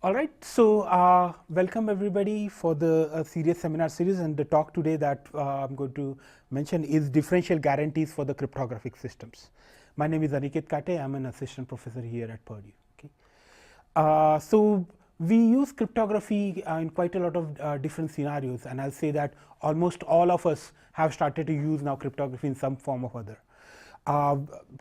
All right, so welcome everybody for the CERIAS seminar series, and the talk today that I'm going to mention is differential guarantees for the cryptographic systems. My name is Aniket Kate. I'm an assistant professor here at Purdue. Okay. So we use cryptography in quite a lot of different scenarios, and I'll say that almost all of us have started to use now cryptography in some form or other.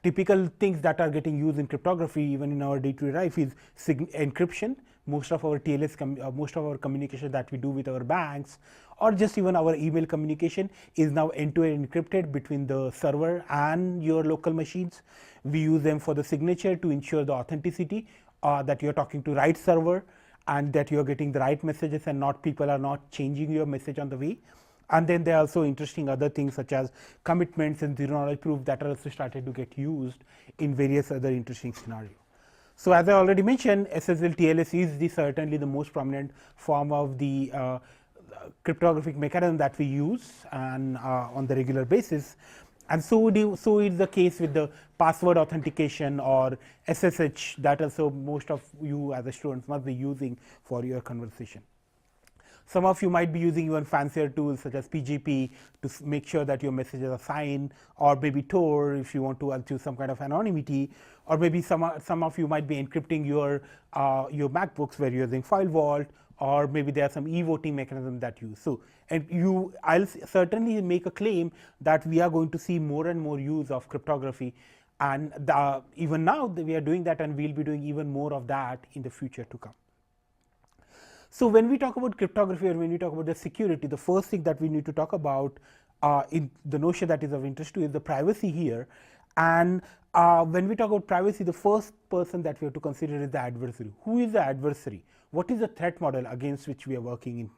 Typical things that are getting used in cryptography even in our day-to-day life is encryption. Most of our TLS, most of our communication that we do with our banks, or just even our email communication, is now end-to-end encrypted between the server and your local machines. We use them for the signature to ensure the authenticity, that you're talking to right server and that you're getting the right messages and not people are not changing your message on the way. And then there are also interesting other things such as commitments and zero knowledge proof that are also started to get used in various other interesting scenarios. So as I already mentioned, SSL TLS is certainly the most prominent form of the cryptographic mechanism that we use and on the regular basis. And so is the case with the password authentication or SSH that also most of you as a students must be using for your conversation. Some of you might be using even fancier tools such as PGP to make sure that your messages are signed, or maybe Tor if you want to achieve some kind of anonymity, or maybe some of you might be encrypting your MacBooks where you're using file vault, or maybe there are some e-voting mechanisms that you use. So, and I'll certainly make a claim that we are going to see more and more use of cryptography, and even now we are doing that, and we'll be doing even more of that in the future to come. So when we talk about cryptography or when we talk about the security, the first thing that we need to talk about in the notion that is of interest to is the privacy here. And when we talk about privacy, the first person that we have to consider is the adversary. Who is the adversary? What is the threat model against which we are working in?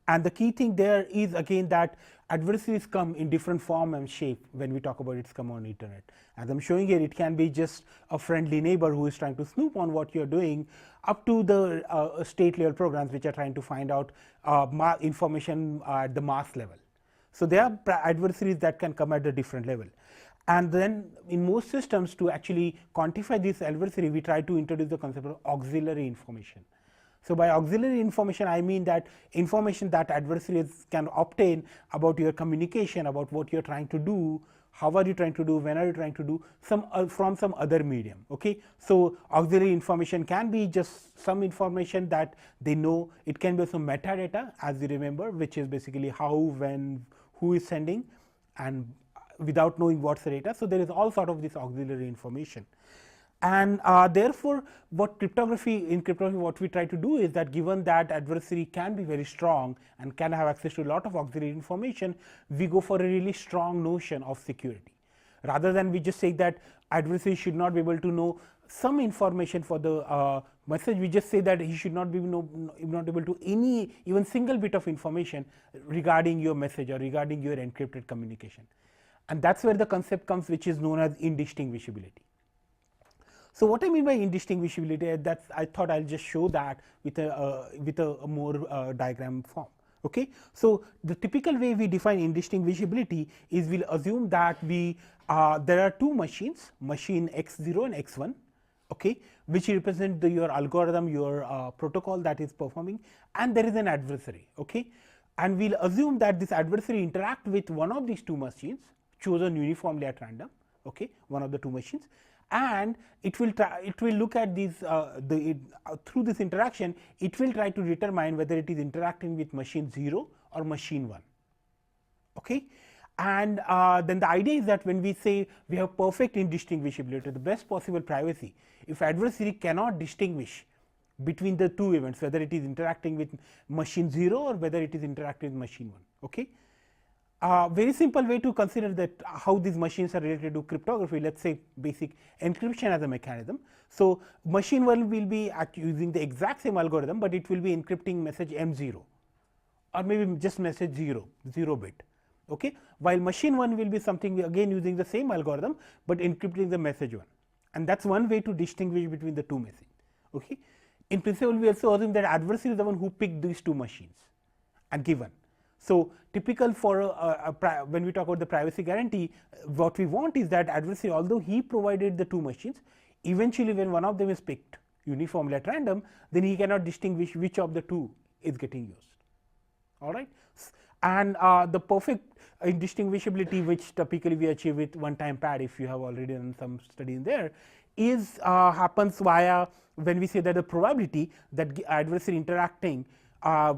And the key thing there is again that adversaries come in different form and shape when we talk about its come on internet. As I'm showing here, it can be just a friendly neighbor who is trying to snoop on what you're doing, up to the state level programs which are trying to find out information at the mass level. So there are adversaries that can come at a different level. And then in most systems, to actually quantify this adversary, we try to introduce the concept of auxiliary information. So by auxiliary information, I mean that information that adversaries can obtain about your communication, about what you're trying to do, how are you trying to do, when are you trying to do, from some other medium. Okay, so auxiliary information can be just some information that they know. It can be some metadata, as you remember, which is basically how, when, who is sending, and without knowing what's the data. So there is all sort of this auxiliary information. And therefore, in cryptography, what we try to do is that given that adversary can be very strong and can have access to a lot of auxiliary information, we go for a really strong notion of security. Rather than we just say that adversary should not be able to know some information for the message, we just say that he should not be not able to any even single bit of information regarding your message or regarding your encrypted communication. And that's where the concept comes, which is known as indistinguishability. So what I mean by indistinguishability, that's I thought I'll just show that with a more diagram form. Okay, so the typical way we define indistinguishability is we'll assume that there are two machines, machine x0 and x1, okay, which represent your algorithm, your protocol that is performing, and there is an adversary. Okay, and we'll assume that this adversary interact with one of these two machines chosen uniformly at random. Okay, one of the two machines. And it will look at these through this interaction, it will try to determine whether it is interacting with machine 0 or machine 1. Okay, and then the idea is that when we say we have perfect indistinguishability, the best possible privacy, if adversary cannot distinguish between the two events, whether it is interacting with machine 0 or whether it is interacting with machine 1. Okay. Very simple way to consider that how these machines are related to cryptography. Let's say basic encryption as a mechanism. So machine 1 will be using the exact same algorithm, but it will be encrypting message M0 or maybe just message 0 bit. Okay, while machine 1 will be something again using the same algorithm, but encrypting the message 1, and that's one way to distinguish between the two messages. Okay, in principle, we also assume that adversary is the one who picked these two machines and given. So typical for when we talk about the privacy guarantee, what we want is that adversary, although he provided the two machines, eventually when one of them is picked uniformly at random, then he cannot distinguish which of the two is getting used. All right. And the perfect indistinguishability, which typically we achieve with one-time pad, if you have already done some study in there, is happens via when we say that the probability that adversary interacting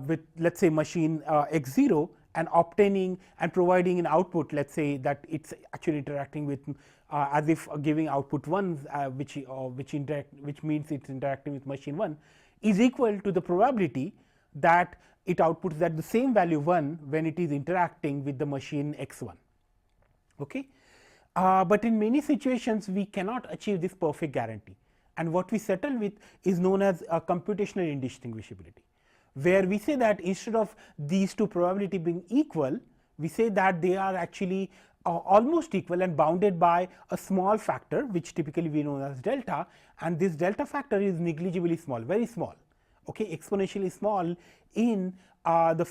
with, let's say, machine x0 and obtaining and providing an output, let's say that it's actually interacting with as if giving output 1, which means it's interacting with machine 1, is equal to the probability that it outputs that the same value 1 when it is interacting with the machine x1. Okay? But in many situations we cannot achieve this perfect guarantee, and what we settle with is known as computational indistinguishability, where we say that instead of these two probability being equal, we say that they are actually almost equal and bounded by a small factor, which typically we know as delta, and this delta factor is negligibly small, very small, okay, exponentially small in the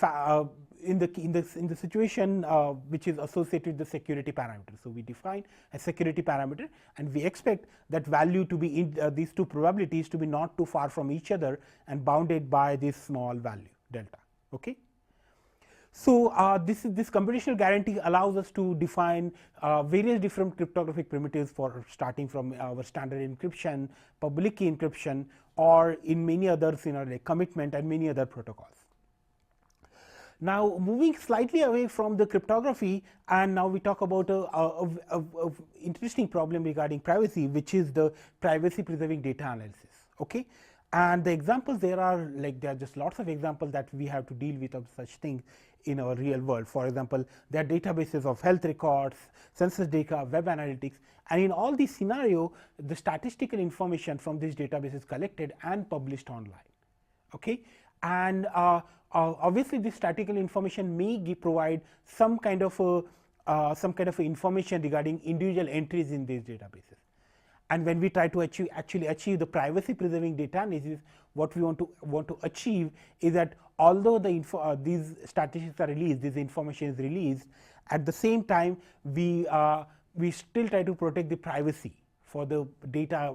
situation which is associated with the security parameter. So we define a security parameter, and we expect that value to be in these two probabilities to be not too far from each other and bounded by this small value delta. Okay. So this computational guarantee allows us to define various different cryptographic primitives, for starting from our standard encryption, public key encryption, or in many other scenarios like commitment and many other protocols. Now moving slightly away from the cryptography, and now we talk about a interesting problem regarding privacy, which is the privacy preserving data analysis. Okay. And the examples there are just lots of examples that we have to deal with of such things in our real world. For example, there are databases of health records, census data, web analytics, and in all these scenarios, the statistical information from these databases is collected and published online. Okay. And obviously this statistical information may provide some kind of information regarding individual entries in these databases. And when we try to actually achieve the privacy preserving data analysis, what we want to achieve is that although the these statistics are released, this information is released, at the same time we still try to protect the privacy for the data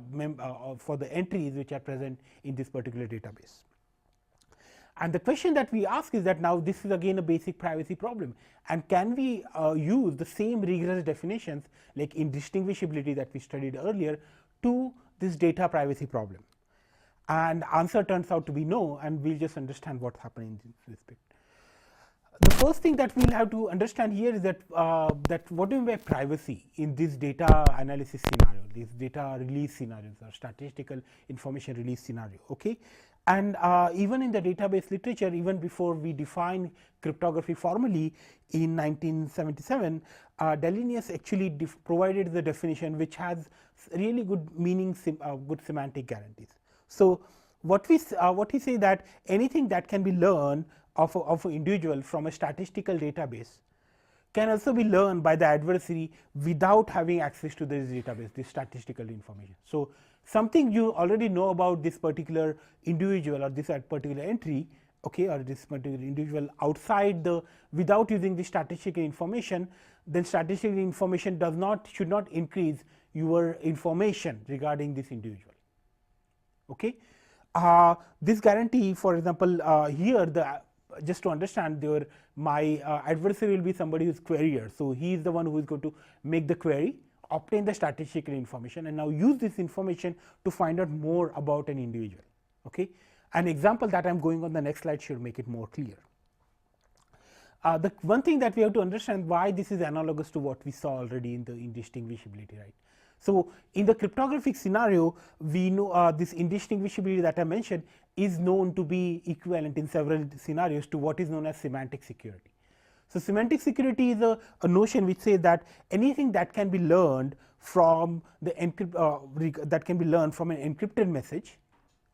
for the entries which are present in this particular database. And the question that we ask is that now this is again a basic privacy problem, and can we use the same rigorous definitions like indistinguishability that we studied earlier to this data privacy problem? And answer turns out to be no, and we'll just understand what's happening in this respect. The first thing that we'll have to understand here is that what do we mean by privacy in this data analysis scenario, these data release scenarios or statistical information release scenario. Okay. And even in the database literature, even before we define cryptography formally in 1977, Delineus actually provided the definition which has really good meaning, good semantic guarantees. So what we say that anything that can be learned of an individual from a statistical database can also be learned by the adversary without having access to this database, this statistical information. So something you already know about this particular individual or this particular entry, okay, or this particular individual outside without using the statistical information, then statistical information should not increase your information regarding this individual. Okay. This guarantee, for example, here just to understand, my adversary will be somebody who is querier. So he is the one who is going to make the query, obtain the statistical information, and now use this information to find out more about an individual. Okay. An example that I am going on the next slide should make it more clear. The one thing that we have to understand why this is analogous to what we saw already in the indistinguishability, right? So in the cryptographic scenario, we know this indistinguishability that I mentioned is known to be equivalent in several scenarios to what is known as semantic security. So semantic security is a notion which says that anything that can be learned from the that can be learned from an encrypted message.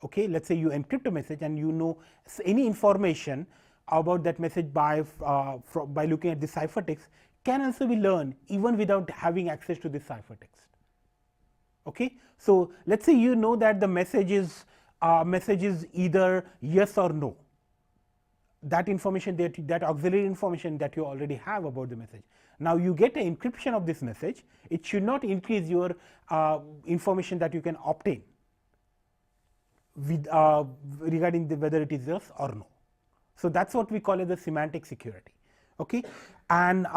Okay, let's say you encrypt a message and you know any information about that message by looking at the ciphertext can also be learned even without having access to the ciphertext. Okay, so let's say you know that the message is either yes or no. That information, that auxiliary information that you already have about the message. Now you get an encryption of this message. It should not increase your information that you can obtain. with, regarding whether it is yes or no. So that's what we call as the semantic security. Okay, and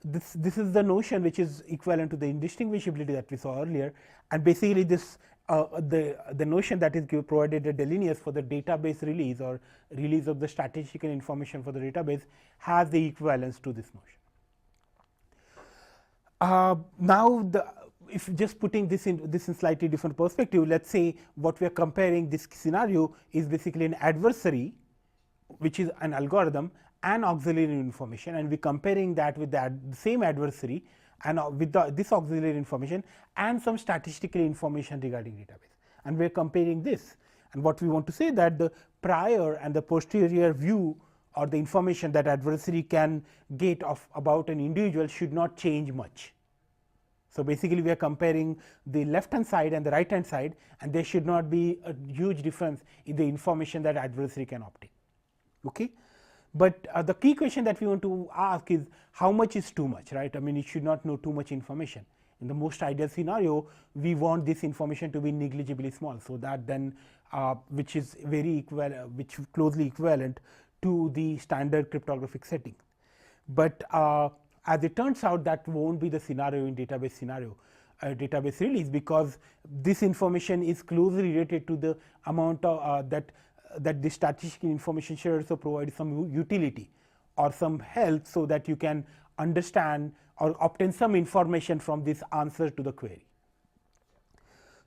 this is the notion which is equivalent to the indistinguishability that we saw earlier, and basically this the notion that is provided a delineates for the database release or release of the statistical information for the database has the equivalence to this notion. Now if just putting this in slightly different perspective, let's say what we are comparing, this scenario is basically an adversary, which is an algorithm, and auxiliary information, and we are comparing that with the same adversary and with this auxiliary information and some statistical information regarding database, and we are comparing this. And what we want to say that the prior and the posterior view or the information that adversary can get of about an individual should not change much. So basically we are comparing the left hand side and the right hand side, and there should not be a huge difference in the information that adversary can obtain. Okay? But the key question that we want to ask is how much is too much, right? I mean, it should not know too much information. In the most ideal scenario, we want this information to be negligibly small, so that then which is which closely equivalent to the standard cryptographic setting. But as it turns out, that won't be the scenario in database release, because this information is closely related to the amount of that the statistical information should also provide some utility or some help, so that you can understand or obtain some information from this answer to the query.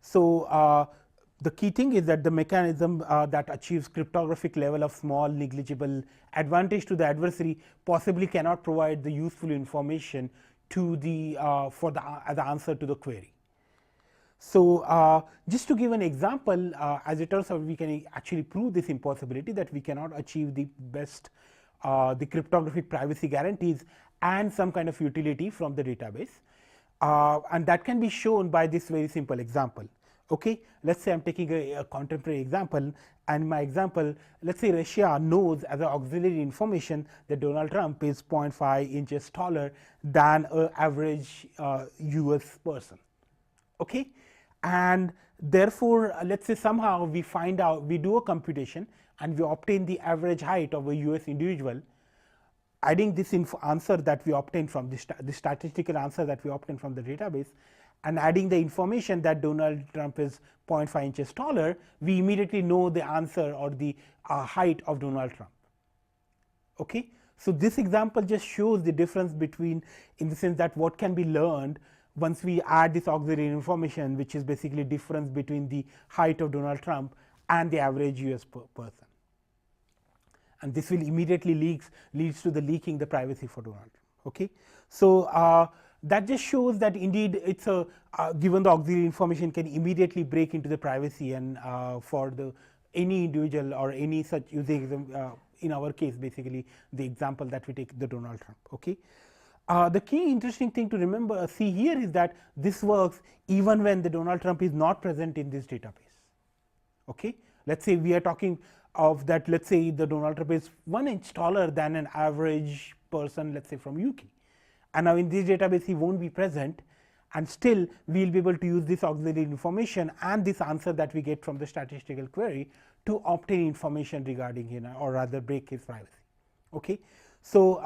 So the key thing is that the mechanism that achieves cryptographic level of small negligible advantage to the adversary possibly cannot provide the useful information to the as the answer to the query. So just to give an example, as it turns out, we can actually prove this impossibility, that we cannot achieve the best the cryptographic privacy guarantees and some kind of utility from the database, and that can be shown by this very simple example. Okay, let's say I'm taking a contemporary example, and my example, let's say Russia knows as an auxiliary information that Donald Trump is 0.5 inches taller than an average US person. Okay, and therefore let's say somehow we find out, we do a computation and we obtain the average height of a US individual, adding this answer that we obtain from the statistical answer that we obtain from the database, and adding the information that Donald Trump is 0.5 inches taller, we immediately know the answer or the height of Donald Trump. Okay, so this example just shows the difference between, in the sense that what can be learned once we add this auxiliary information, which is basically difference between the height of Donald Trump and the average US person. And this will immediately leads to the leaking the privacy for Donald Trump. Okay, so that just shows that indeed it's a given the auxiliary information can immediately break into the privacy, and for any individual or any such using in our case basically the example that we take, the Donald Trump. Okay. The key interesting thing to remember see here is that this works even when the Donald Trump is not present in this database. Okay, let's say we are talking of that, let's say the Donald Trump is 1 inch taller than an average person, let's say from UK, and now in this database he won't be present, and still we will be able to use this auxiliary information and this answer that we get from the statistical query to obtain information regarding him, or rather break his privacy. Okay, so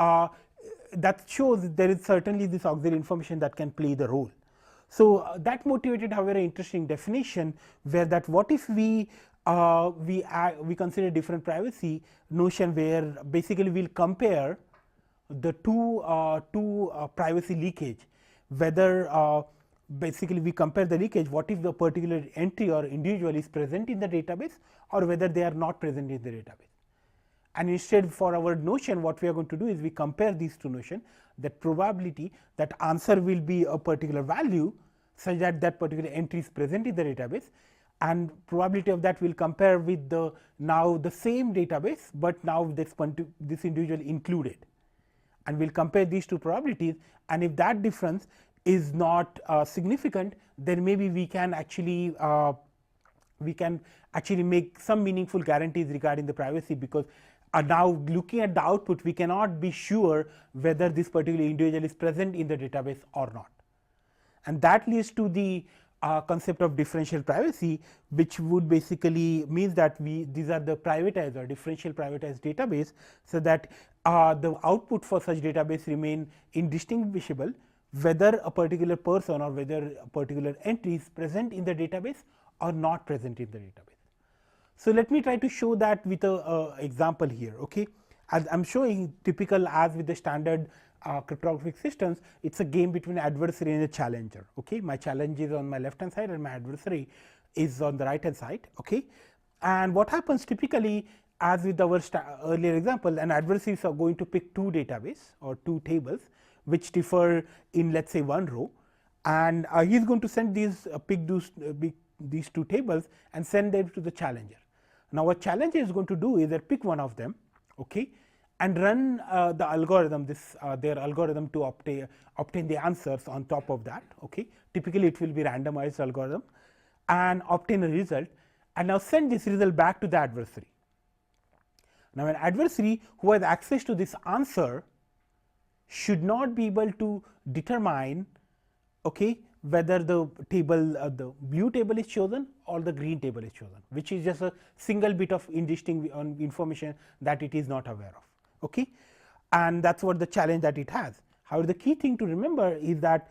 that shows there is certainly this auxiliary information that can play the role. So that motivated a very interesting definition, where that what if we consider different privacy notion, where basically we'll compare the two privacy leakage, whether basically we compare the leakage, what if the particular entry or individual is present in the database or whether they are not present in the database. And instead, for our notion, what we are going to do is we compare these two notions, that probability that answer will be a particular value such that that particular entry is present in the database, and probability of that will compare with the now the same database, but now this individual included, and we'll compare these two probabilities, and if that difference is not significant, then maybe we can actually make some meaningful guarantees regarding the privacy, because now looking at the output we cannot be sure whether this particular individual is present in the database or not. And that leads to the concept of differential privacy, which would basically means that these are the privatized or differential privatized database, so that the output for such database remain indistinguishable whether a particular person or whether a particular entry is present in the database or not present in the database. So, let me try to show that with a example here. Okay, as I am showing, typical as with the standard cryptographic systems, it is a game between adversary and a challenger. Okay, my challenge is on my left hand side and my adversary is on the right hand side. Okay, and what happens typically, as with our earlier example, an adversary is going to pick two database or two tables which differ in, let us say, one row, and he is going to send these pick these two tables and send them to the challenger. Now, what challenger is going to do is that pick one of them, okay, and run the algorithm, their algorithm to obtain the answers on top of that. Okay, typically it will be randomized algorithm, and obtain a result, and now send this result back to the adversary. Now, an adversary who has access to this answer should not be able to determine, okay, whether the table the blue table is chosen or the green table is chosen, which is just a single bit of information that it is not aware of. Okay, and that is what the challenge that it has. However, the key thing to remember is that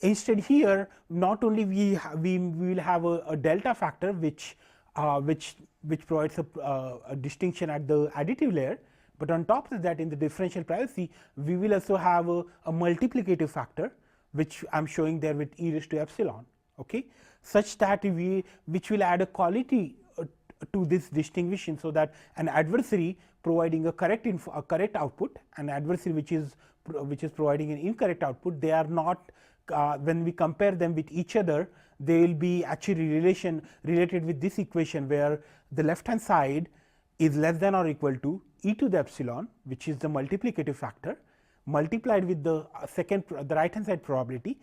instead here not only we will have a delta factor which provides a distinction at the additive layer, but on top of that, in the differential privacy, we will also have a multiplicative factor, which I am showing there with e raised to epsilon, okay, such that which will add a quality to this distinguishing, so that an adversary providing a correct output, an adversary which is providing an incorrect output, they are not when we compare them with each other, they will be actually related with this equation, where the left hand side is less than or equal to e to the epsilon, which is the multiplicative factor, multiplied with the the right hand side probability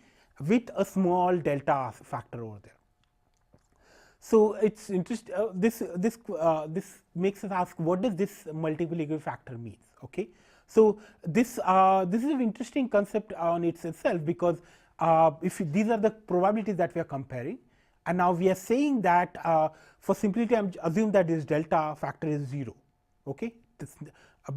with a small delta factor over there. So, it is interesting, this makes us ask, what does this multiplicative factor mean? Okay. So, this is an interesting concept on itself, because if these are the probabilities that we are comparing, and now we are saying that for simplicity I am assume that this delta factor is 0. Okay.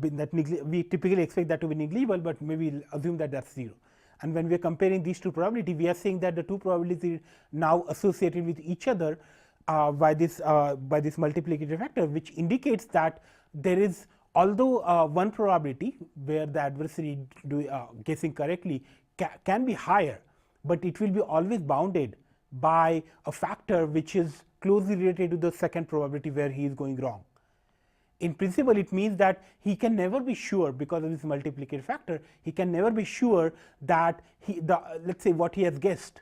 We typically expect that to be negligible, but maybe assume that that is 0. And when we are comparing these two probabilities, we are saying that the two probabilities are now associated with each other by this multiplicative factor, which indicates that there is, although one probability where the adversary guessing correctly can be higher, but it will be always bounded by a factor which is closely related to the second probability where he is going wrong. In principle, it means that he can never be sure, because of this multiplicative factor, he can never be sure that let us say what he has guessed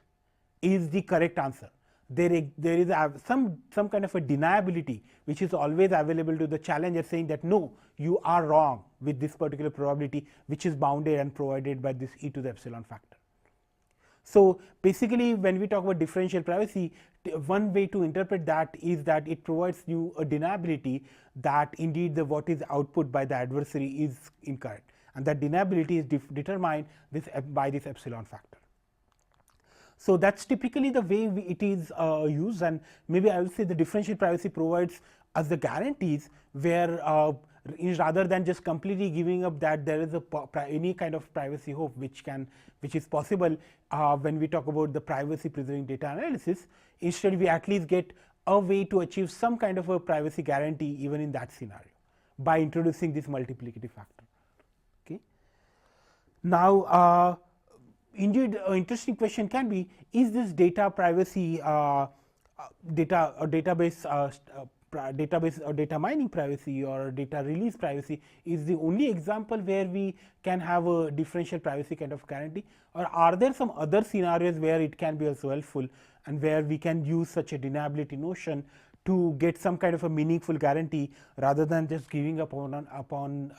is the correct answer. There is some kind of a deniability which is always available to the challenger, saying that no, you are wrong with this particular probability, which is bounded and provided by this e to the epsilon factor. So, basically when we talk about differential privacy, one way to interpret that is that it provides you a deniability that indeed what is output by the adversary is incorrect, and that deniability is determined by this epsilon factor. So, that is typically the way it is used, and maybe I will say the differential privacy provides us the guarantees where rather than just completely giving up that there is any kind of privacy hope which is possible when we talk about the privacy preserving data analysis. Instead, we at least get a way to achieve some kind of a privacy guarantee even in that scenario by introducing this multiplicative factor. Okay. Now, indeed, an interesting question can be, is this data privacy database or data mining privacy or data release privacy is the only example where we can have a differential privacy kind of guarantee, or are there some other scenarios where it can be also helpful and where we can use such a deniability notion to get some kind of a meaningful guarantee rather than just giving up upon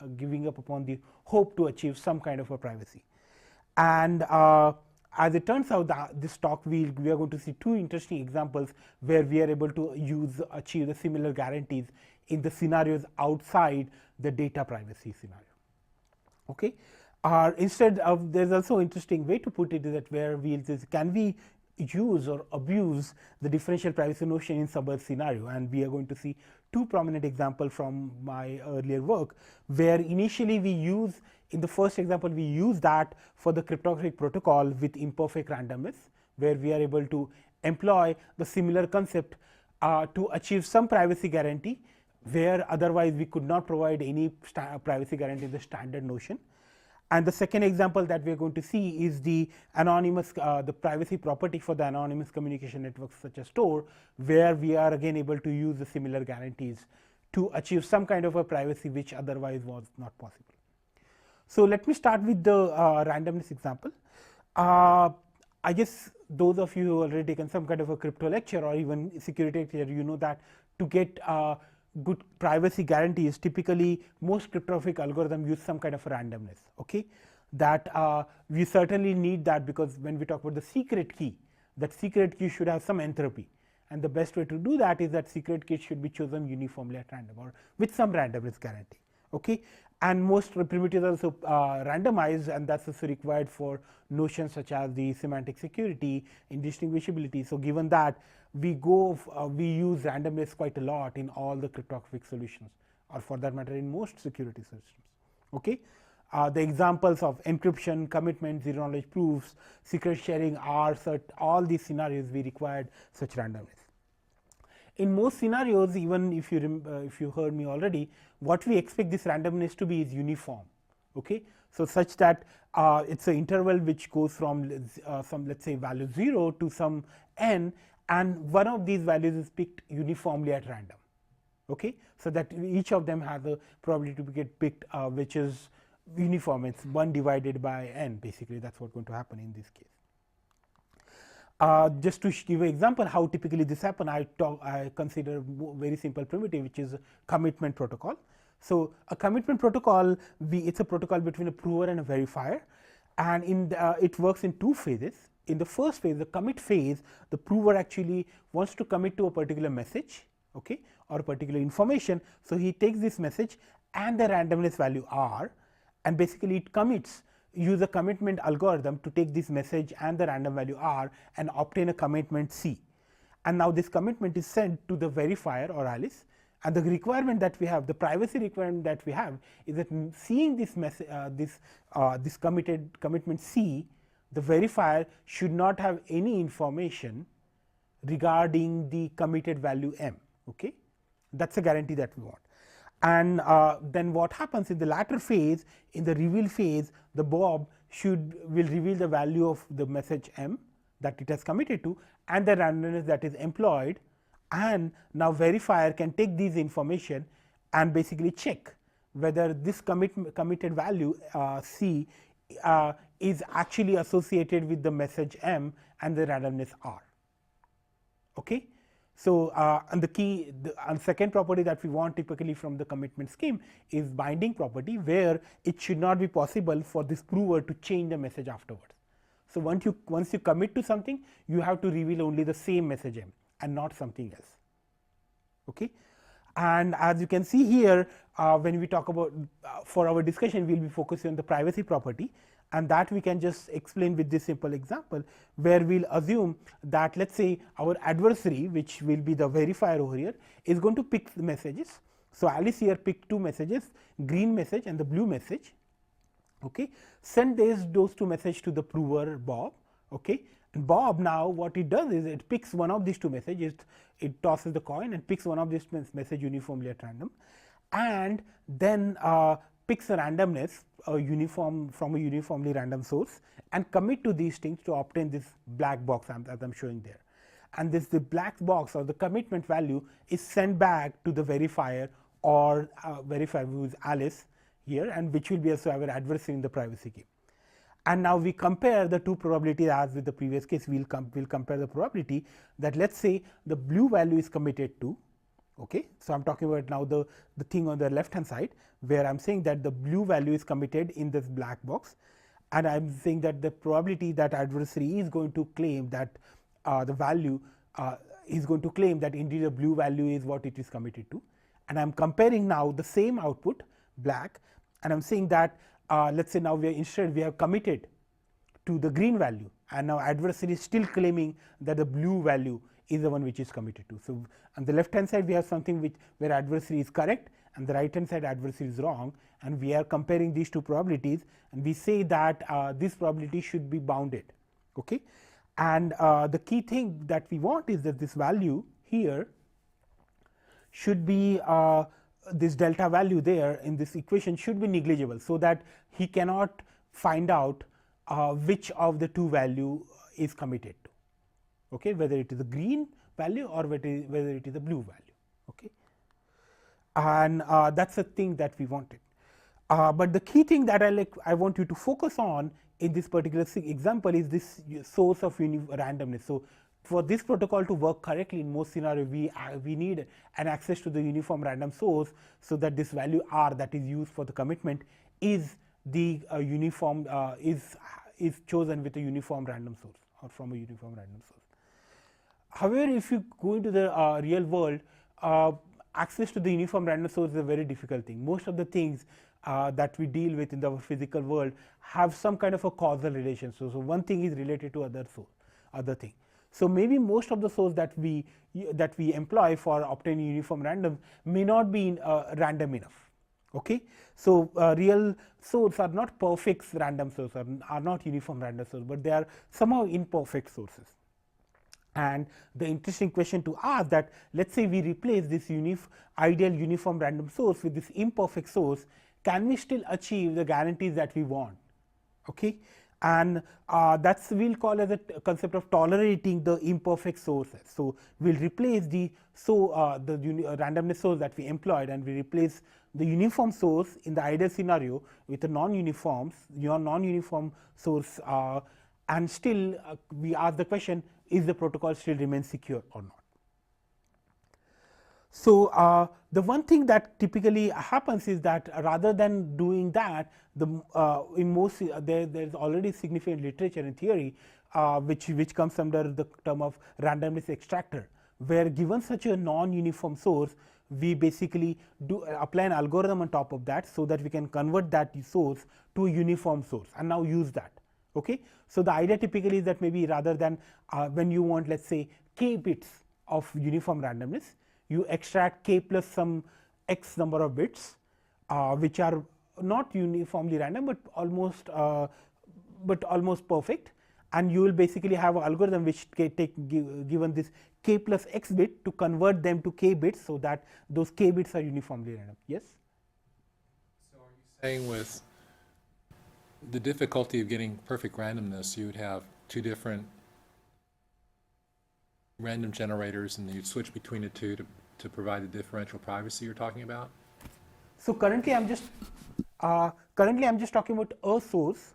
the hope to achieve some kind of a privacy. And as it turns out, this talk we are going to see two interesting examples where we are able to achieve the similar guarantees in the scenarios outside the data privacy scenario. Okay. Instead of, there is also an interesting way to put it, is that where can we use or abuse the differential privacy notion in submerged scenario, and we are going to see two prominent examples from my earlier work, where initially we use, in the first example we use that for the cryptographic protocol with imperfect randomness, where we are able to employ the similar concept to achieve some privacy guarantee, where otherwise we could not provide any privacy guarantee in the standard notion. And the second example that we are going to see is the anonymous, the privacy property for the anonymous communication networks such as Tor, where we are again able to use the similar guarantees to achieve some kind of a privacy which otherwise was not possible. So let me start with the randomness example. I guess those of you who already taken some kind of a crypto lecture or even security lecture, you know that to get good privacy guarantees, typically most cryptographic algorithms use some kind of a randomness. Okay, that we certainly need that, because when we talk about the secret key, that secret key should have some entropy, and the best way to do that is that secret key should be chosen uniformly at random or with some randomness guarantee. Okay, and most primitives are also randomized, and that's also required for notions such as the semantic security, indistinguishability. So given that, we use randomness quite a lot in all the cryptographic solutions, or for that matter in most security systems. Okay, the examples of encryption, commitment, zero knowledge proofs, secret sharing, R-cert, all these scenarios we required such randomness. In most scenarios, even if you heard me already, what we expect this randomness to be is uniform. Okay, so such that it's an interval which goes from some, let's say, value 0 to some n, and one of these values is picked uniformly at random. Okay, so that each of them has a probability to get picked which is uniform. It's 1 divided by n, basically. That's what's going to happen in this case. Just to give an example how typically this happens, I consider a very simple primitive, which is a commitment protocol. So a commitment protocol, it's a protocol between a prover and a verifier, and it works in two phases. In the first phase, the commit phase, the prover actually wants to commit to a particular message, okay, or a particular information. So he takes this message and the randomness value r, and basically it commits, use a commitment algorithm to take this message and the random value r and obtain a commitment c. And now this commitment is sent to the verifier or Alice, and the requirement that we have, the privacy requirement that we have, is that seeing this this commitment c, the verifier should not have any information regarding the committed value m. Okay, that's a guarantee that we want. And then what happens in the latter phase, in the reveal phase, the Bob will reveal the value of the message m that it has committed to and the randomness that is employed, and now verifier can take these information and basically check whether this committed value c is actually associated with the message m and the randomness r. Okay. So, and the second property that we want typically from the commitment scheme is binding property, where it should not be possible for this prover to change the message afterwards. So, once you commit to something, you have to reveal only the same message m and not something else. Okay. And as you can see here, when we talk about for our discussion, we will be focusing on the privacy property, and that we can just explain with this simple example, where we will assume that, let's say, our adversary, which will be the verifier over here, is going to pick the messages. So, Alice here picked two messages, green message and the blue message. Okay, send those two messages to the prover Bob. Okay, and Bob, now what it does is it picks one of these two messages, it tosses the coin and picks one of these message uniformly at random, and then picks a randomness from a uniformly random source and commit to these things to obtain this black box as I am showing there. And the black box or the commitment value is sent back to the verifier or verifier who is Alice here, and which will be also our adversary in the privacy game. And now we compare the two probabilities as with the previous case. We'll compare the probability that, let's say, the blue value is committed to. Okay, so I'm talking about now the thing on the left hand side, where I'm saying that the blue value is committed in this black box, and I'm saying that the probability that adversary is going to claim that the value is going to claim that indeed the blue value is what it is committed to. And I'm comparing now the same output black, and I'm saying that let's say now instead we have committed to the green value, and now adversary is still claiming that the blue value is the one which is committed to. So, on the left hand side we have something where adversary is correct and the right hand side adversary is wrong, and we are comparing these two probabilities, and we say that this probability should be bounded. Okay? And the key thing that we want is that this value here should be this delta value there in this equation should be negligible, so that he cannot find out which of the two value is committed to, okay, whether it is a green value or whether it is a blue value. Okay. And that is the thing that we wanted. But the key thing that I want you to focus on in this particular example is this source of randomness. So, for this protocol to work correctly in most scenarios, we need an access to the uniform random source, so that this value r that is used for the commitment is the uniform is chosen with a uniform random source or from a uniform random source. However, if you go into the real world, access to the uniform random source is a very difficult thing. Most of the things that we deal with in the physical world have some kind of a causal relation. So, one thing is related to other thing. So, maybe most of the source that we employ for obtaining uniform random may not be random enough. Okay. So, real sources are not perfect random sources, are not uniform random sources, but they are somehow imperfect sources. And the interesting question to ask that, let us say we replace this ideal uniform random source with this imperfect source, can we still achieve the guarantees that we want? Okay. And that we will call as a concept of tolerating the imperfect sources. So, we will replace the randomness source that we employed, and we replace the uniform source in the ideal scenario with a non-uniform source, and still we ask the question, is the protocol still remain secure or not? So, the one thing that typically happens is that rather than doing that, in most there is already significant literature in theory which comes under the term of randomness extractor, where given such a non-uniform source, we basically apply an algorithm on top of that, so that we can convert that source to a uniform source and now use that. Okay. So, the idea typically is that maybe rather than when you want, let us say, k bits of uniform randomness, you extract k plus some x number of bits which are not uniformly random, but almost perfect, and you will basically have an algorithm which given this k plus x bit to convert them to k bits, so that those k bits are uniformly random. Yes. So, are you saying with the difficulty of getting perfect randomness, you would have two different random generators, and you'd switch between the two to provide the differential privacy you're talking about? So, currently I am just talking about a source,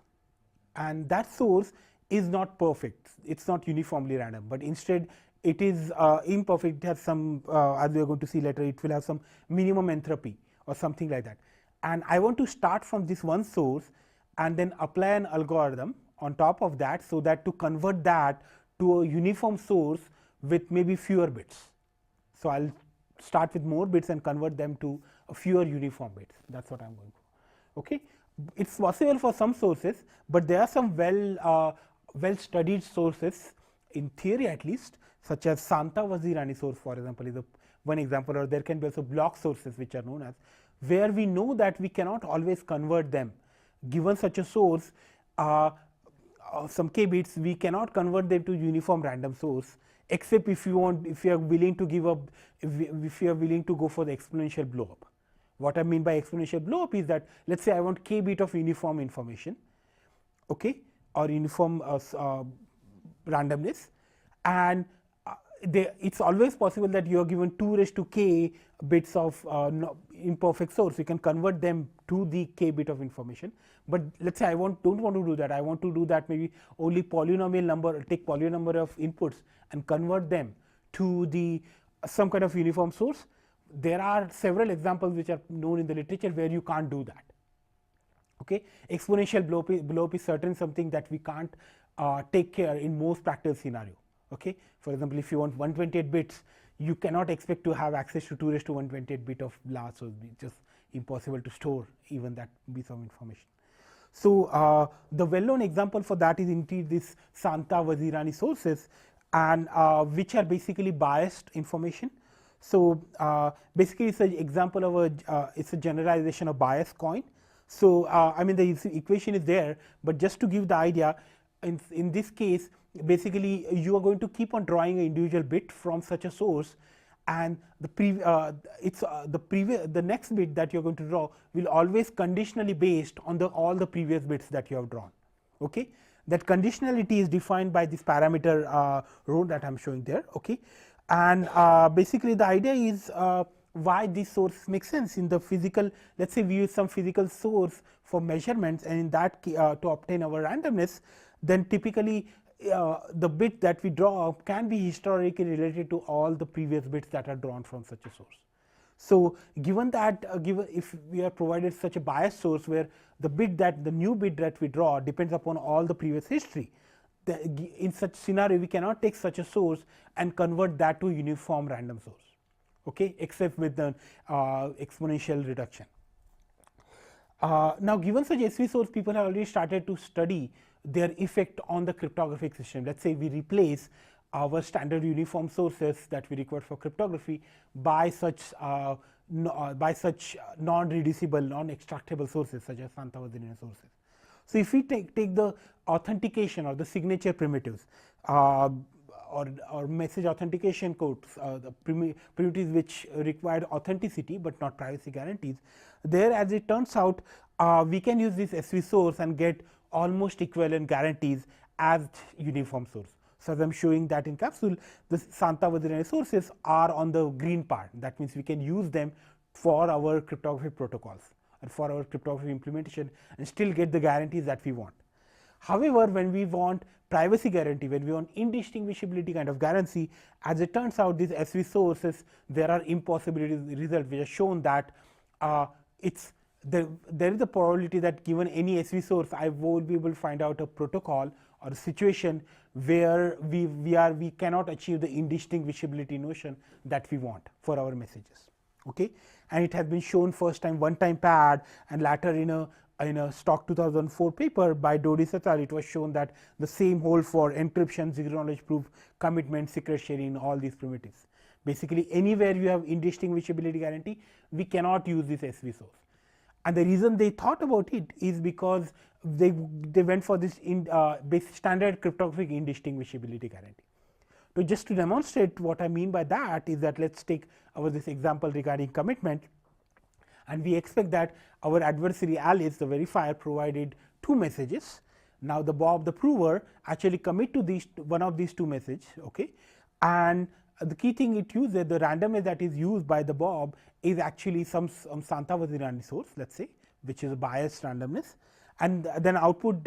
and that source is not perfect, it is not uniformly random, but instead it is imperfect. It has some, as we are going to see later, it will have some minimum entropy or something like that. And I want to start from this one source and then apply an algorithm on top of that, so that to convert that to a uniform source with maybe fewer bits. So, I will start with more bits and convert them to a fewer uniform bits. That is what I am going for. Okay. It is possible for some sources, but there are some well studied sources in theory at least, such as Santha-Vazirani source, for example, is one example, or there can be also block sources which are known as, where we know that we cannot always convert them. Given such a source, some k bits, we cannot convert them to uniform random source, except if you are willing to give up, if you are willing to go for the exponential blow up. What I mean by exponential blow up is that, let us say I want k bit of uniform information, okay, or uniform randomness, and it is always possible that you are given 2 raised to k bits of imperfect source. You can convert them to the k bit of information, but let us say I don't want to do that. I want to do that maybe only polynomial number, take polynomial number of inputs and convert them to the some kind of uniform source. There are several examples which are known in the literature where you can't do that. Okay. Exponential blow up is certainly something that we can't take care in most practical scenario. Okay. For example, if you want 128 bits, you cannot expect to have access to 2 raised to 128 bit of large, so it's just impossible to store even that piece of information. So the well-known example for that is indeed this Santha-Vazirani sources, and which are basically biased information. So basically, it's an example of it's a generalization of bias coin. So I mean, the equation is there, but just to give the idea, in this case, basically you are going to keep on drawing an individual bit from such a source, and the next bit that you're going to draw will always conditionally based on all the previous bits that you have drawn. Okay, that conditionality is defined by this parameter rho that I'm showing there. Okay, and basically the idea is why this source makes sense in the physical. Let's say we use some physical source for measurements, and in that to obtain our randomness, then typically the bit that we draw can be historically related to all the previous bits that are drawn from such a source. So given that, given if we are provided such a biased source where the new bit that we draw depends upon all the previous history, in such scenario we cannot take such a source and convert that to a uniform random source, okay, except with the exponential reduction. Now given such SV source, people have already started to study their effect on the cryptographic system. Let's say we replace our standard uniform sources that we require for cryptography by such non-reducible, non-extractable sources such as Santha-Vazirani sources. So if we take the authentication or the signature primitives or message authentication codes, the primitives which require authenticity but not privacy guarantees, there, as it turns out, we can use this SV source and get almost equivalent guarantees as uniform source. So as I'm showing that in capsule, the Santha-Vazirani sources are on the green part. That means we can use them for our cryptographic protocols or for our cryptography implementation and still get the guarantees that we want. However, when we want privacy guarantee, when we want indistinguishability kind of guarantee, as it turns out, these SV sources, there are impossibility results which have shown that there is a probability that given any SV source, I will be able to find out a protocol or a situation where we cannot achieve the indistinguishability notion that we want for our messages. Okay, and it has been shown first time one-time pad, and later in a stock 2004 paper by Dodis et al. It was shown that the same hold for encryption, zero knowledge proof, commitment, secret sharing, all these primitives. Basically, anywhere you have indistinguishability guarantee, we cannot use this SV source. And the reason they thought about it is because they went for this standard cryptographic indistinguishability guarantee. So just to demonstrate what I mean by that is that let's take this example regarding commitment, and we expect that our adversary Alice, the verifier, provided 2 messages. Now the Bob, the prover, actually commit to one of these 2 messages, okay, and the key thing it uses, the randomness that is used by the Bob is actually some Santha-Vazirani source, let's say, which is a biased randomness, and then output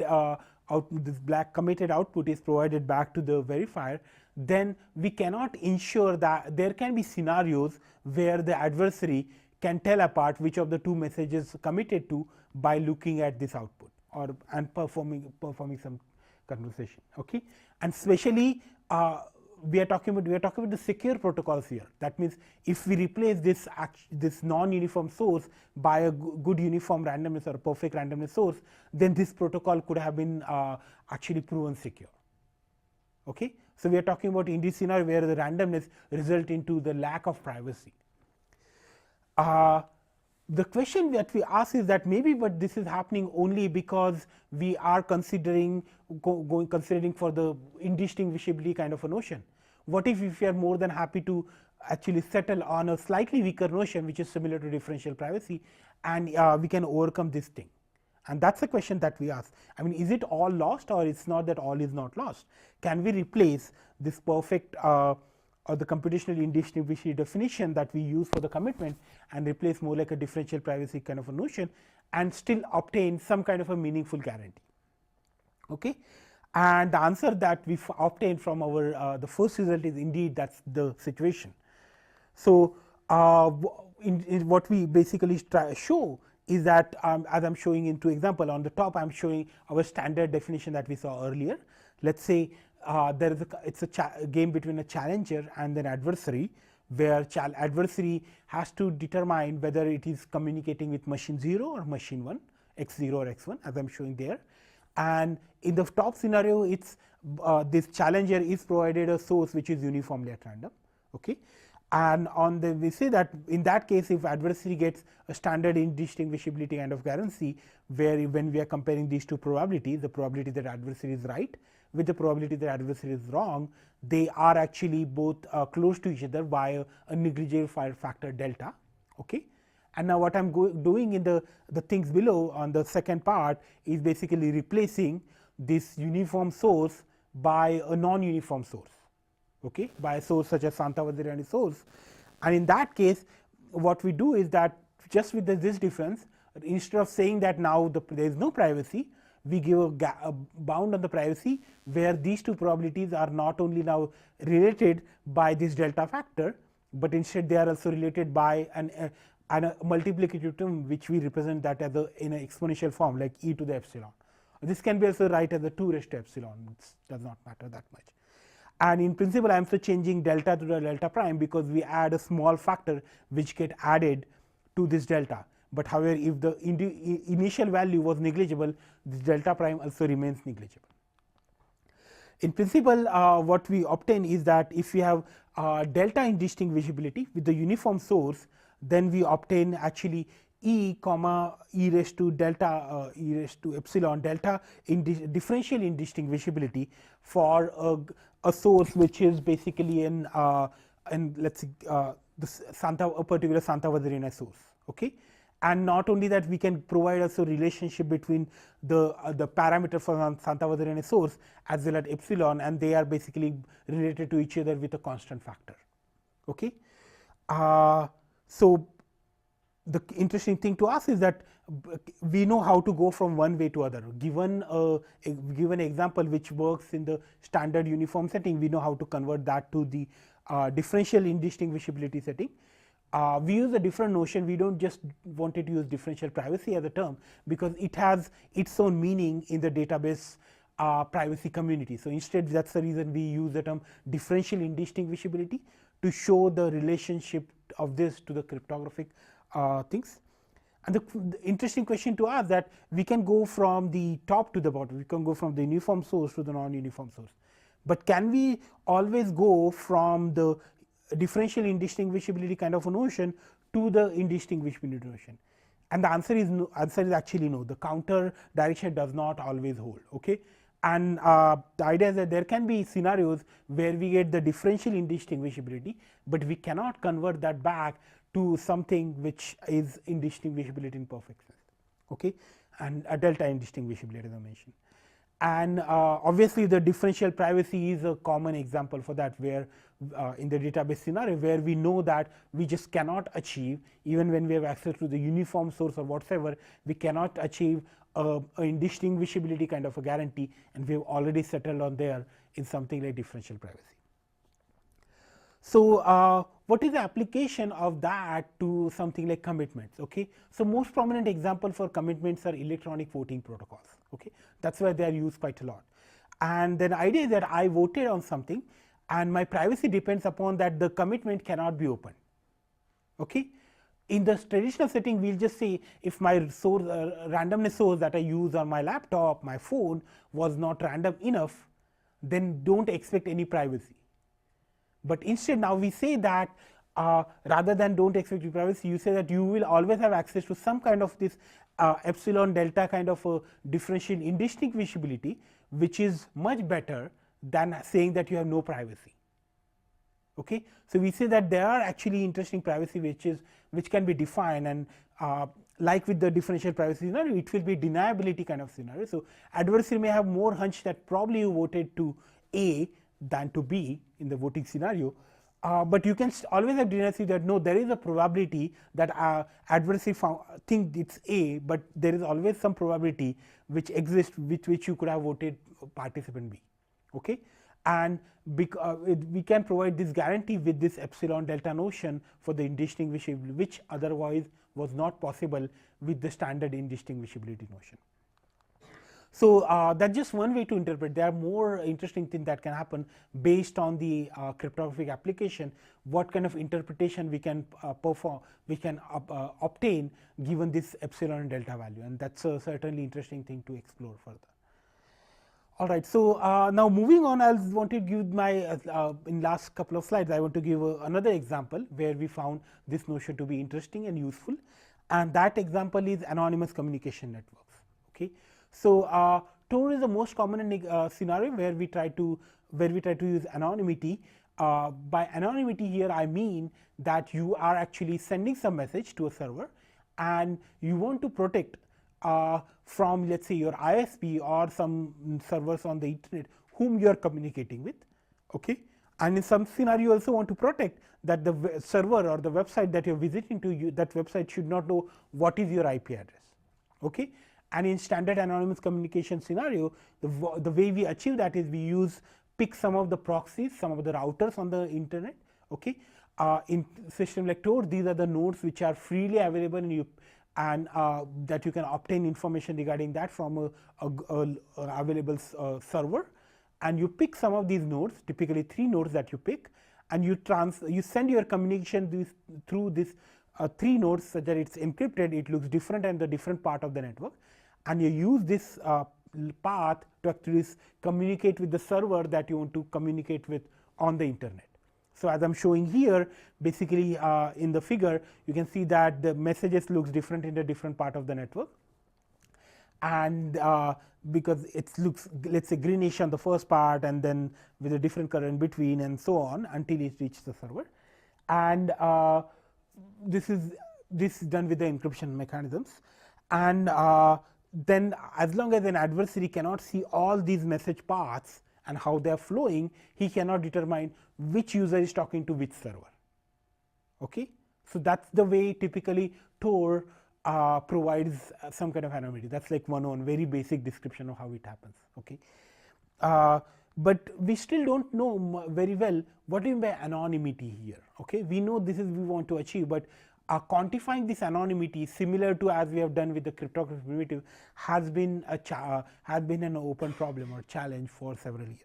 this black committed output is provided back to the verifier. Then we cannot ensure that there can be scenarios where the adversary can tell apart which of the 2 messages committed to by looking at this output and performing some conversation. Okay, and especially we are talking about the secure protocols here. That means if we replace this non-uniform source by a good uniform randomness or a perfect randomness source, then this protocol could have been actually proven secure. Okay, so we are talking about in this scenario where the randomness result into the lack of privacy. The question that we ask is that maybe, but this is happening only because we are considering for the indistinguishability kind of a notion. What if we are more than happy to actually settle on a slightly weaker notion which is similar to differential privacy, and we can overcome this thing? And that's the question that we ask. I mean, is it all lost, or it's not that all is not lost? Can we replace this perfect or the computational indistinguishability definition that we use for the commitment and replace more like a differential privacy kind of a notion and still obtain some kind of a meaningful guarantee? Okay, and the answer that we obtained from our the first result is indeed that's the situation. So in what we basically show is that as I'm showing in 2 example, on the top I'm showing our standard definition that we saw earlier. Let's say it's a game between a challenger and an adversary, where adversary has to determine whether it is communicating with machine 0 or machine 1, x0 or x1 as I am showing there. And in the top scenario, it's this challenger is provided a source which is uniformly at random. Okay. And on the we say that in that case, if adversary gets a standard indistinguishability kind of guarantee, where when we are comparing these two probabilities, the probability that adversary is right with the probability that adversary is wrong, they are actually both close to each other by a negligible factor delta. Okay. And now what I am doing in the things below on the second part is basically replacing this uniform source by a non-uniform source. Okay, by a source such as Santha-Vazirani source. And in that case, what we do is that just with this difference, instead of saying that now there is no privacy, we give a bound on the privacy where these two probabilities are not only now related by this delta factor, but instead they are also related by a multiplicative term which we represent that as in an exponential form like e to the epsilon. This can be also written as a 2 raised to epsilon, it does not matter that much. And in principle, I am also changing delta to the delta prime because we add a small factor which get added to this delta. But however, if the initial value was negligible, this delta prime also remains negligible. In principle, what we obtain is that if we have delta indistinguishability with the uniform source, then we obtain actually e comma e raised to delta e raised to epsilon delta differential indistinguishability for a source which is basically in let's say a particular Santha-Vazirani source. Okay. And not only that, we can provide also relationship between the parameter for Santha-Vazirani source as well as epsilon, and they are basically related to each other with a constant factor. Okay. So the interesting thing to us is that we know how to go from one way to other. Given an example which works in the standard uniform setting, we know how to convert that to the differential indistinguishability setting. We use a different notion. We don't just wanted to use differential privacy as a term because it has its own meaning in the database privacy community. So instead, that's the reason we use the term differential indistinguishability to show the relationship of this to the cryptographic things. And the interesting question to ask that we can go from the top to the bottom, we can go from the uniform source to the non-uniform source. But can we always go from the differential indistinguishability kind of a notion to the indistinguishability notion? And the answer is no, answer is actually no. The counter direction does not always hold. Okay. And the idea is that there can be scenarios where we get the differential indistinguishability, but we cannot convert that back to something which is indistinguishability in perfect sense. Okay. And a delta indistinguishability as I mentioned. And obviously, the differential privacy is a common example for that, where in the database scenario where we know that we just cannot achieve, even when we have access to the uniform source or whatever, we cannot achieve a indistinguishability kind of a guarantee, and we have already settled on there in something like differential privacy. So what is the application of that to something like commitments? Okay. So most prominent example for commitments are electronic voting protocols. Okay. That's why they are used quite a lot. And then the idea is that I voted on something and my privacy depends upon that the commitment cannot be opened. Okay. In the traditional setting, we'll just say if my source, randomness source that I use on my laptop, my phone was not random enough, then don't expect any privacy. But instead, now we say that rather than don't expect your privacy, you say that you will always have access to some kind of this epsilon delta kind of a differential indistinguishability, which is much better than saying that you have no privacy. Okay. So we say that there are actually interesting privacy which can be defined, and like with the differential privacy scenario, it will be deniability kind of scenario. So adversary may have more hunch that probably you voted to A than to B in the voting scenario, but you can always have deniability that no, there is a probability that adversary think it's A, but there is always some probability which exists with which you could have voted participant B. Okay. And we can provide this guarantee with this epsilon delta notion for the indistinguishability, which otherwise was not possible with the standard indistinguishability notion. So that's just one way to interpret. There are more interesting things that can happen based on the cryptographic application. What kind of interpretation we can perform, we can obtain given this epsilon and delta value, and that's a certainly interesting thing to explore further. All right, so now moving on, I want to give my in last couple of slides, I want to give another example where we found this notion to be interesting and useful, and that example is anonymous communication networks. Okay, so Tor is the most common scenario where we try to use anonymity. By anonymity here, I mean that you are actually sending some message to a server, and you want to protect from, let's say, your ISP or some servers on the internet whom you are communicating with. Okay, and in some scenario you also want to protect that the server or the website that you are visiting to, that website should not know what is your IP address. Okay, and in standard anonymous communication scenario, the way we achieve that is we pick some of the proxies, some of the routers on the internet. Okay, in system like Tor, these are the nodes which are freely available and that you can obtain information regarding that from a available server, and you pick some of these nodes, typically 3 nodes that you pick, and you send your communication through this 3 nodes such that it's encrypted, it looks different in the different part of the network, and you use this path to actually communicate with the server that you want to communicate with on the internet. So as I'm showing here, basically in the figure, you can see that the messages looks different in the different part of the network, and because it looks, let's say, greenish on the first part, and then with a different color in between, and so on until it reaches the server. And this is done with the encryption mechanisms, and then as long as an adversary cannot see all these message paths and how they are flowing, he cannot determine which user is talking to which server. Okay, so that's the way typically Tor provides some kind of anonymity. That's like one very basic description of how it happens. Okay, but we still don't know very well what do you mean by anonymity here. Okay, we know this is we want to achieve, but quantifying this anonymity, similar to as we have done with the cryptographic primitive, has been an open problem or challenge for several years.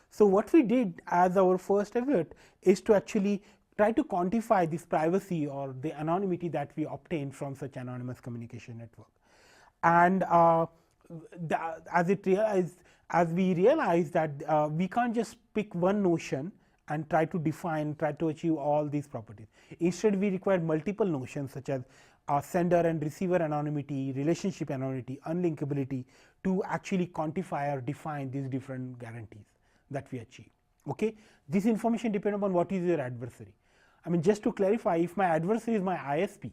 So what we did as our first effort is to actually try to quantify this privacy or the anonymity that we obtain from such anonymous communication network. And as we realized that we can't just pick one notion and try to achieve all these properties. Instead, we require multiple notions such as sender and receiver anonymity, relationship anonymity, unlinkability, to actually quantify or define these different guarantees that we achieve. Okay, this information depends upon what is your adversary. I mean, just to clarify, if my adversary is my ISP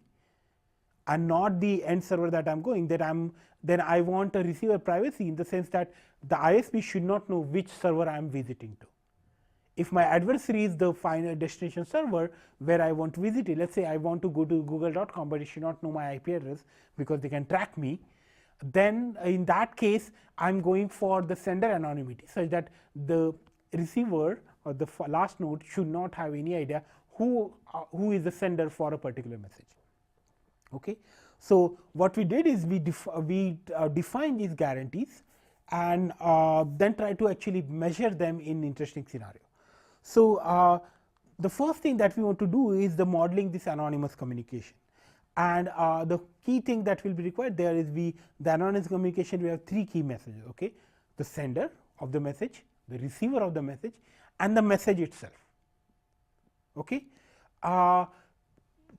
and not the end server that I'm going, then I want a receiver privacy in the sense that the ISP should not know which server I am visiting to. If my adversary is the final destination server where I want to visit it, let's say I want to go to google.com, but it should not know my IP address because they can track me, then in that case I'm going for the sender anonymity, such that the receiver or the last node should not have any idea who is the sender for a particular message. Okay, so what we did is we defined these guarantees and then try to actually measure them in interesting scenario. So the first thing that we want to do is the modeling this anonymous communication, and the key thing that will be required there is the anonymous communication. We have 3 key messages. Okay, the sender of the message, the receiver of the message, and the message itself. Okay,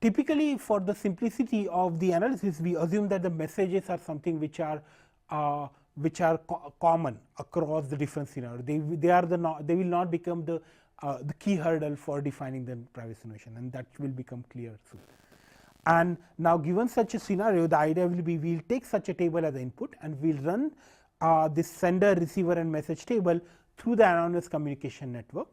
typically for the simplicity of the analysis, we assume that the messages are something which are common across the different scenarios. They will not become the key hurdle for defining the privacy notion, and that will become clear soon. And now, given such a scenario, the idea will be we'll take such a table as an input and we'll run this sender, receiver, and message table through the anonymous communication network,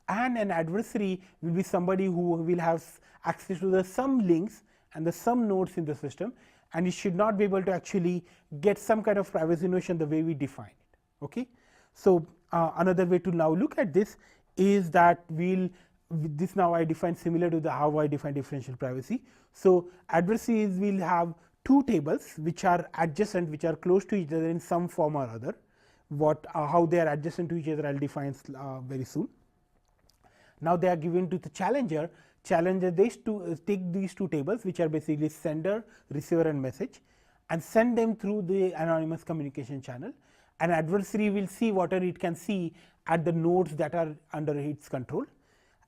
and an adversary will be somebody who will have access to the some links and the some nodes in the system, and it should not be able to actually get some kind of privacy notion the way we define it. Okay, so another way to now look at this is that this now I define similar to how I define differential privacy. So adversaries will have two tables which are adjacent, which are close to each other in some form or other. How they are adjacent to each other I will define very soon. Now they are given to the challenger. Challenger take these two tables, which are basically sender, receiver and message, and send them through the anonymous communication channel. An adversary will see whatever it can see at the nodes that are under its control.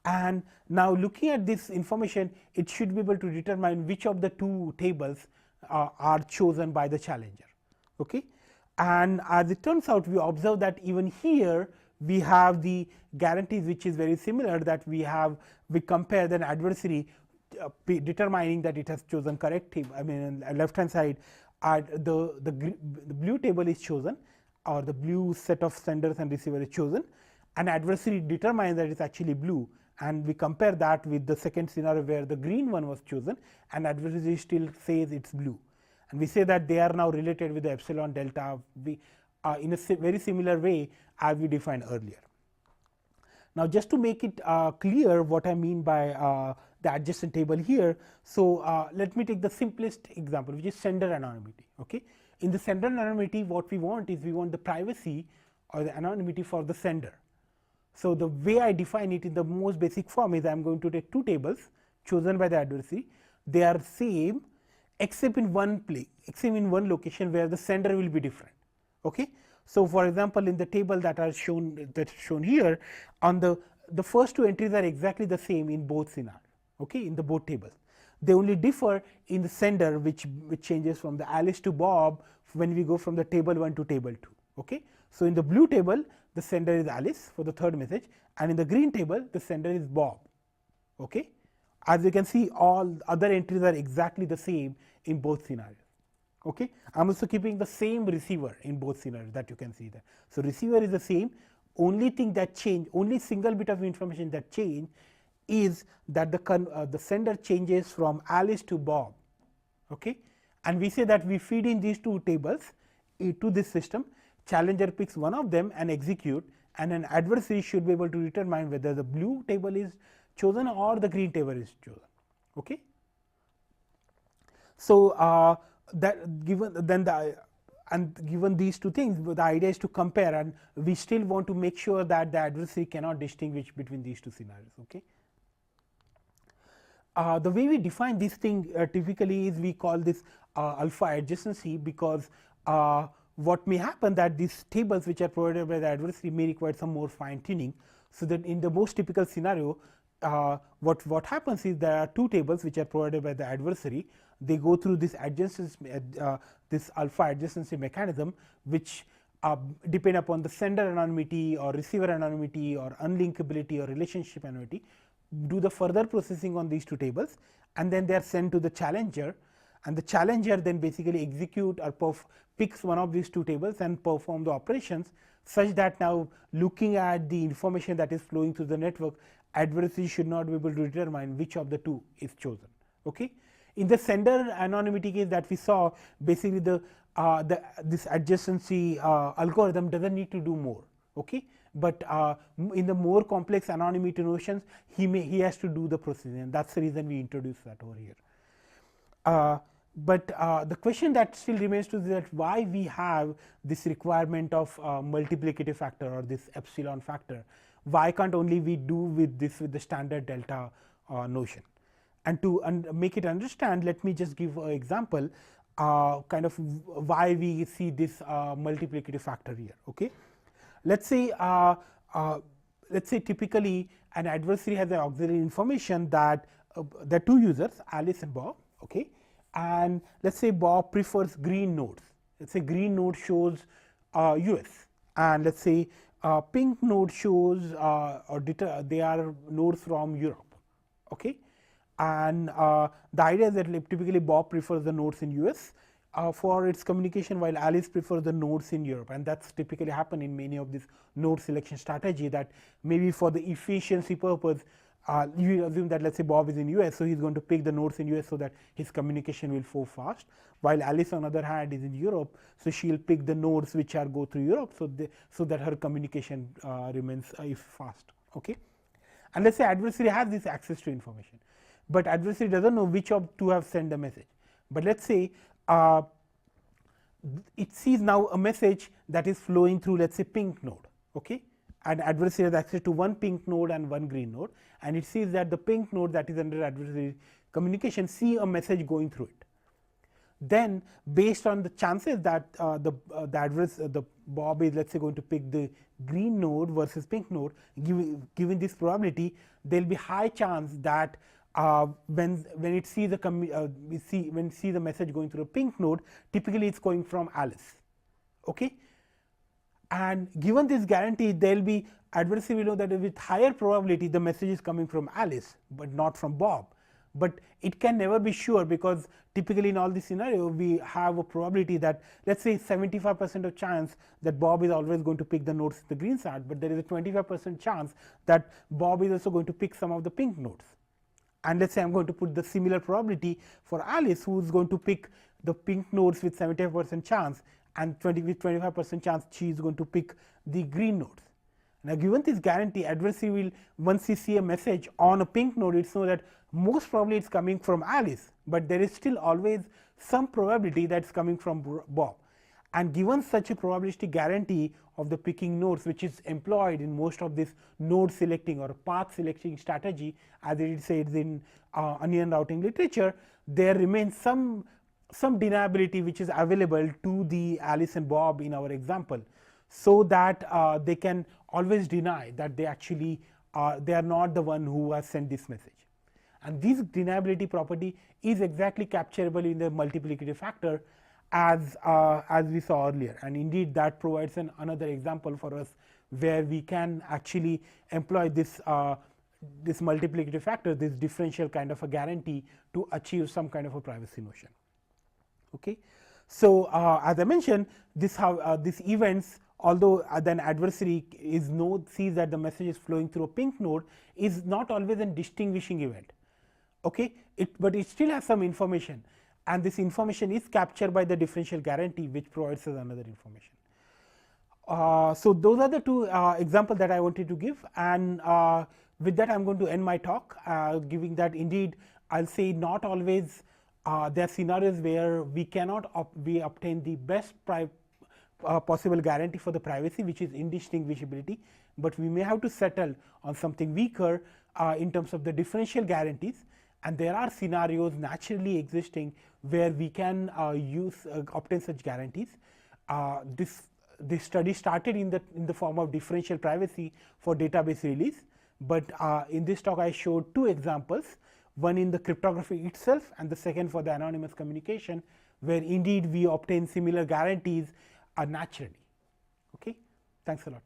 And now looking at this information, it should be able to determine which of the two tables are chosen by the challenger. Okay? And as it turns out, we observe that even here we have the guarantees which is very similar, that we compare the adversary determining that it has chosen correct table. I mean, on left hand side the blue table is chosen, or the blue set of senders and receivers is chosen, and adversary determines that it is actually blue, and we compare that with the second scenario where the green one was chosen and adversary still says it is blue, and we say that they are now related with the epsilon delta in a very similar way as we defined earlier. Now, just to make it clear what I mean by the adjacent table here, so let me take the simplest example, which is sender anonymity. Okay? In the sender anonymity, what we want is we want the privacy or the anonymity for the sender. So, the way I define it in the most basic form is I am going to take two tables chosen by the adversary. They are same except in one place, except in one location where the sender will be different. Okay? So, for example, in the table that are shown here, on the first two entries are exactly the same in both scenarios. Okay? In the both tables, they only differ in the sender, which changes from the Alice to Bob when we go from the table 1 to table 2. Okay? So, in the blue table the sender is Alice for the third message, and in the green table the sender is Bob. Okay? As you can see, all other entries are exactly the same in both scenarios. Okay? I am also keeping the same receiver in both scenarios, that you can see there. So, receiver is the same, only thing that change, only single bit of information that change is that the sender changes from Alice to Bob. Okay? And we say that we feed in these two tables to this system, challenger picks one of them and execute, and an adversary should be able to determine whether the blue table is chosen or the green table is chosen. Okay? So, that given these two things, the idea is to compare, and we still want to make sure that the adversary cannot distinguish between these two scenarios. Okay? The way we define this thing typically is we call this alpha adjacency, because what may happen that these tables which are provided by the adversary may require some more fine tuning. So, that in the most typical scenario, what happens is there are two tables which are provided by the adversary. They go through this adjacency, this alpha adjacency mechanism, which depend upon the sender anonymity or receiver anonymity or unlinkability or relationship anonymity, do the further processing on these two tables, and then they are sent to the challenger, and the challenger then basically execute or picks one of these two tables and perform the operations, such that now looking at the information that is flowing through the network, adversary should not be able to determine which of the two is chosen. Okay? In the sender anonymity case that we saw, basically this adjacency algorithm does not need to do more. Okay? But in the more complex anonymity notions, he has to do the processing, and that is the reason we introduced that over here. But the question that still remains to is that why we have this requirement of multiplicative factor or this epsilon factor. Why can't only we do with the standard delta notion? And to make it understand, let me just give an example kind of why we see this multiplicative factor here. Okay? Let's say typically an adversary has an auxiliary information that there are two users, Alice and Bob. Okay? And let's say Bob prefers green nodes. Let's say green node shows US, and let's say pink node shows they are nodes from Europe. Okay? And the idea is that typically Bob prefers the nodes in US for its communication, while Alice prefers the nodes in Europe, and that's typically happen in many of these node selection strategy, that maybe for the efficiency purpose you assume that let's say Bob is in US, so he's going to pick the nodes in US so that his communication will flow fast, while Alice on the other hand is in Europe, so she'll pick the nodes which go through Europe, so that her communication remains fast. Okay? And let's say adversary has this access to information, but adversary doesn't know which of two have sent the message. But let's say uh, it sees now a message that is flowing through, let's say, pink node, okay, and adversary has access to one pink node and one green node, and it sees that the pink node that is under adversary communication see a message going through it. Then based on the chances that the Bob is, let's say, going to pick the green node versus pink node, given this probability, there will be high chance that when it sees the when it sees the message going through a pink node, typically it's going from Alice, okay. And given this guarantee, there will be adversary will know that with higher probability the message is coming from Alice but not from Bob. But it can never be sure, because typically in all these scenarios we have a probability that, let's say, 75% of chance that Bob is always going to pick the nodes in the green side, but there is a 25% chance that Bob is also going to pick some of the pink nodes. And let's say I am going to put the similar probability for Alice, who is going to pick the pink nodes with 75% chance, and with 25% chance she is going to pick the green nodes. Now, given this guarantee, adversary will, once you see a message on a pink node, it's know that most probably it's coming from Alice, but there is still always some probability that's coming from Bob. And given such a probabilistic guarantee of the picking nodes, which is employed in most of this node selecting or path selecting strategy, as it is said in onion routing literature, there remains some deniability which is available to the Alice and Bob in our example, so that they can always deny that they actually they are not the one who has sent this message. And this deniability property is exactly capturable in the multiplicative factor as we saw earlier, and indeed that provides another example for us where we can actually employ this this multiplicative factor, this differential kind of a guarantee, to achieve some kind of a privacy notion. Okay. So as I mentioned, this events, although then adversary sees that the message is flowing through a pink node, is not always a distinguishing event, okay. But it still has some information, and this information is captured by the differential guarantee, which provides us another information. So those are the two examples that I wanted to give, and with that I am going to end my talk, giving that indeed I will say not always there are scenarios where we cannot obtain the best possible guarantee for the privacy, which is indistinguishability, but we may have to settle on something weaker in terms of the differential guarantees, and there are scenarios naturally existing where we can obtain such guarantees. This study started in the form of differential privacy for database release, but in this talk I showed two examples, one in the cryptography itself and the second for the anonymous communication, where indeed we obtain similar guarantees naturally. Okay? Thanks a lot.